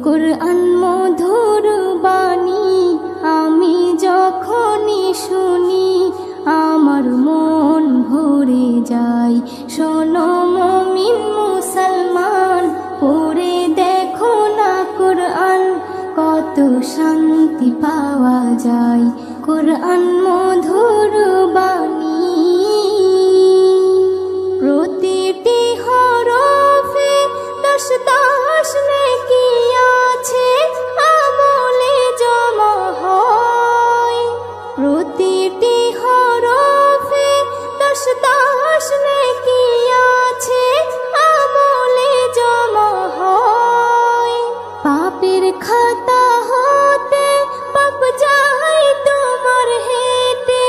কুরআন মধুর বাণী আমি যখনই শুনি আমার মন ভরে যায়। শোনো মুমিন মুসলমান, পড়ে দেখো না কুরআন, কত শান্তি পাওয়া যায়। কুরআন মধুর বাণী, প্রতিটি হরফে 10 10 নেকি আছে, আমলে জমা হয়। প্রতিটি হরফে 10 10 নেকি আছে, আমলে জমা হয়। পাপের খাতা হতে পাপ যায় তোমার হেঁটে,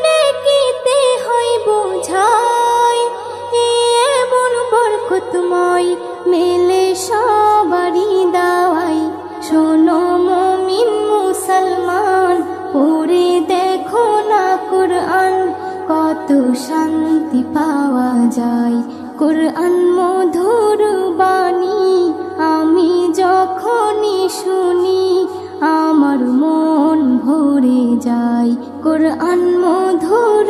নেকিতে হয় বোঝাই। এমন বরকতময় মেলে সবারই দাওয়াই। শোনো মুমিন মুসলমান, পড়ে দেখো না কুরআন, কত শান্তি পাওয়া যায়। কুরআন মধুর বাণী আমি যখনই শুনি আমার মন ভরে যায়। কুরআন মধুর